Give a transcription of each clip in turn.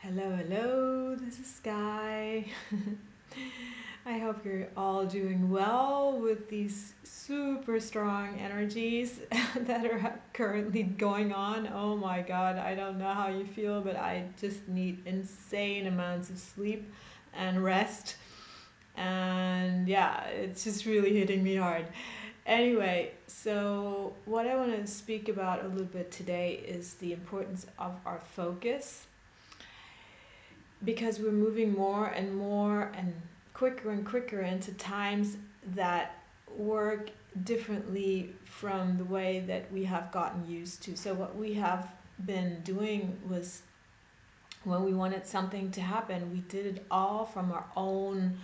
Hello, hello, this is Sky. I hope you're all doing well with these super strong energies that are currently going on. Oh my god, I don't know how you feel, but I just need insane amounts of sleep and rest. And yeah, it's just really hitting me hard. Anyway, so what I want to speak about a little bit today is the importance of our focus, because we're moving more and quicker into times that work differently from the way that we have gotten used to. So what we have been doing was, when we wanted something to happen, we did it all from our own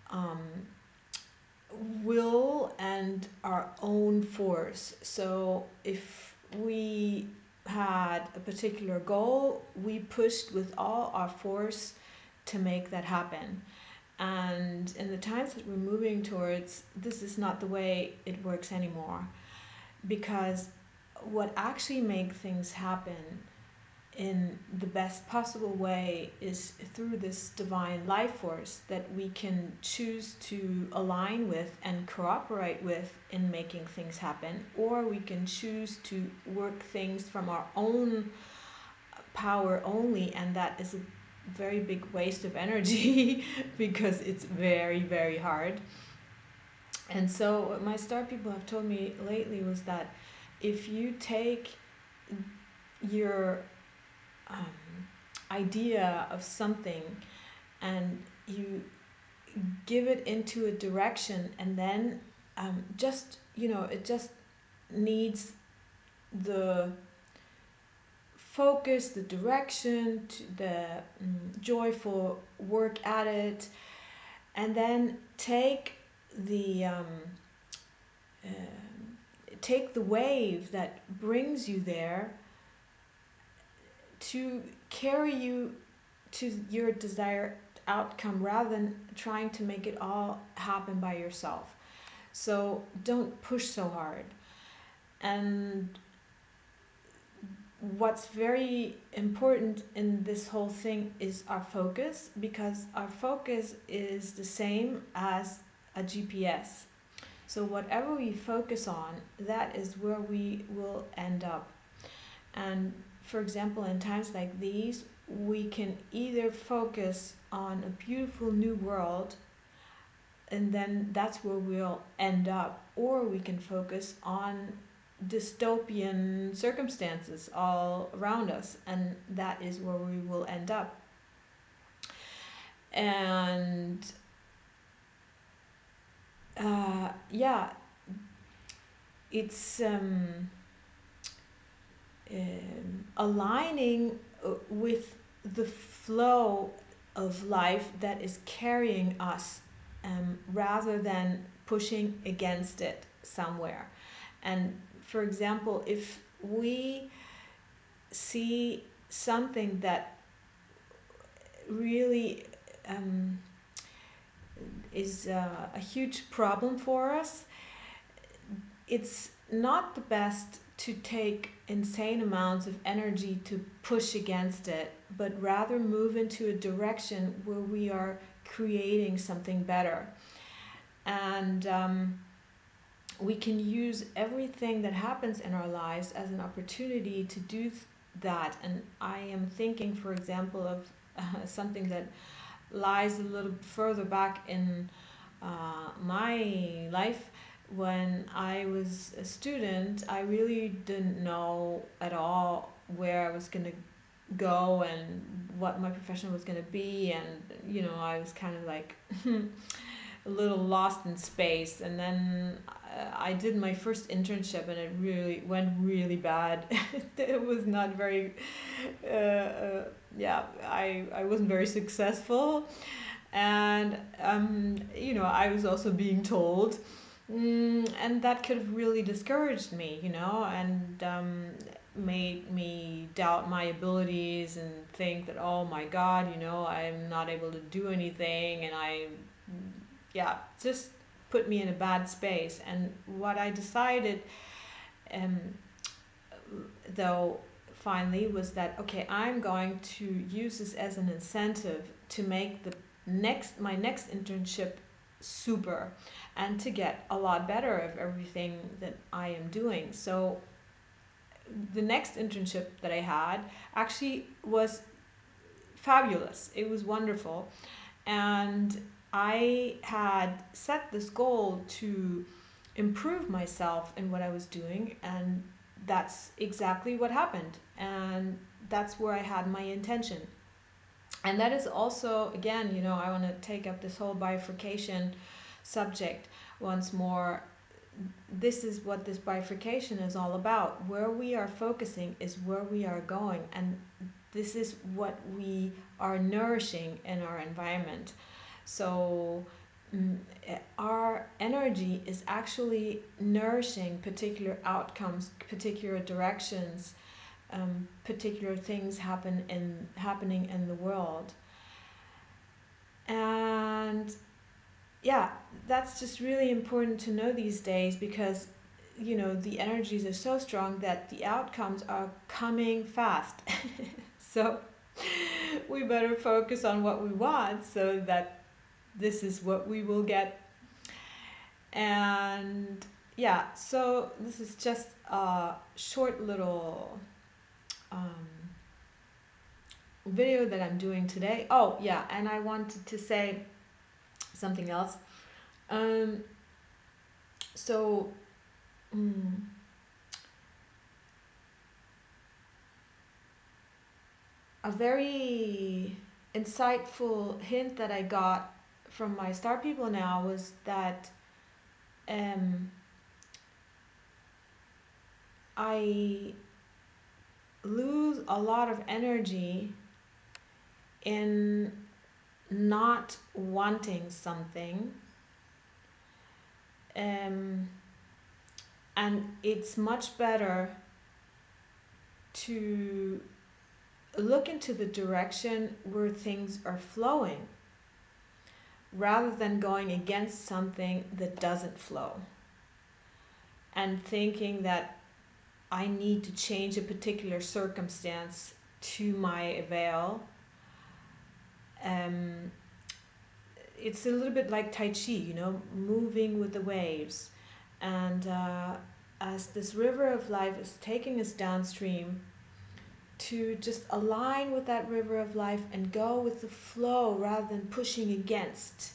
um, will and our own force. So if we had a particular goal, we pushed with all our force to make that happen. And in the times that we're moving towards, this is not the way it works anymore. Because what actually makes things happen in the best possible way is through this divine life force that we can choose to align with and cooperate with in making things happen, or we can choose to work things from our own power only, and that is a very big waste of energy because it's very, very hard. And so what my star people have told me lately was that if you take your um, idea of something and you give it into a direction, and then just it just needs the focus, the direction, to the joyful work at it, and then the um, uh, take the wave that brings you there to carry you to your desired outcome, rather than trying to make it all happen by yourself. So don't push so hard. And what's very important in this whole thing is our focus, because our focus is the same as a GPS. So whatever we focus on, that is where we will end up. And for example, in times like these, we can either focus on a beautiful new world, and then that's where we'll end up, or we can focus on dystopian circumstances all around us, and that is where we will end up. And yeah, it's aligning with the flow of life that is carrying us, rather than pushing against it somewhere. And for example, if we see something that really is a huge problem for us, it's not the best to take insane amounts of energy to push against it, but rather move into a direction where we are creating something better. And we can use everything that happens in our lives as an opportunity to do that. And I am thinking, for example, of something that lies a little further back in my life. When I was a student, I really didn't know at all where I was going to go and what my profession was going to be. And, I was kind of like a little lost in space. And then I did my first internship, and it really went really bad. It was not very, yeah, I wasn't very successful. And I was also being told, and that could have really discouraged me, and made me doubt my abilities and think that, oh my god, I'm not able to do anything. And yeah, just put me in a bad space. And what I decided, um, though, finally was that, okay, I'm going to use this as an incentive to make my next internship super, and to get a lot better of everything that I am doing. So the next internship that I had actually was fabulous. It was wonderful. And I had set this goal to improve myself in what I was doing, and that's exactly what happened. And that's where I had my intention. And that is also, again, I want to take up this whole bifurcation subject once more. This is what this bifurcation is all about. Where we are focusing is where we are going, and this is what we are nourishing in our environment. So our energy is actually nourishing particular outcomes, particular directions, particular things happening in the world. And yeah, that's just really important to know these days, because the energies are so strong that the outcomes are coming fast. So we better focus on what we want, so that this is what we will get. And yeah, so this is just a short little video that I'm doing today. Oh yeah, and I wanted to say something else. Um, so a very insightful hint that I got from my star people now was that I lose a lot of energy in not wanting something, and it's much better to look into the direction where things are flowing, rather than going against something that doesn't flow and thinking that I need to change a particular circumstance to my avail. Um, it's a little bit like Tai Chi, moving with the waves. And as this river of life is taking us downstream, to just align with that river of life and go with the flow rather than pushing against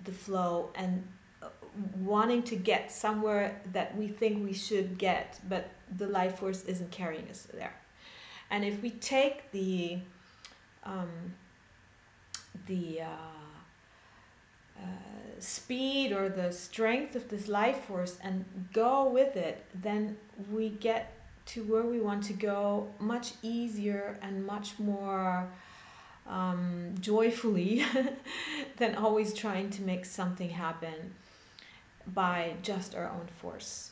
the flow and wanting to get somewhere that we think we should get, but the life force isn't carrying us there. And if we take the speed or the strength of this life force and go with it, then we get to where we want to go much easier and much more joyfully than always trying to make something happen by just our own force.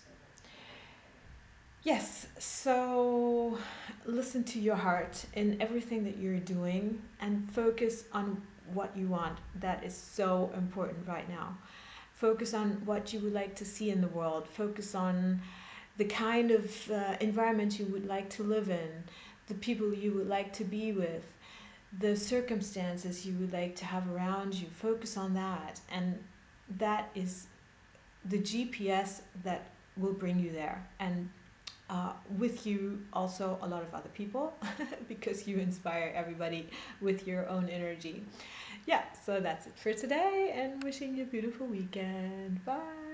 Yes, so listen to your heart in everything that you're doing and focus on what you want. That is so important right now. Focus on what you would like to see in the world. Focus on the kind of environment you would like to live in, the people you would like to be with, the circumstances you would like to have around you. Focus on that, and that is the GPS that will bring you there. And with you also a lot of other people, because you inspire everybody with your own energy. Yeah, so that's it for today, and wishing you a beautiful weekend. Bye.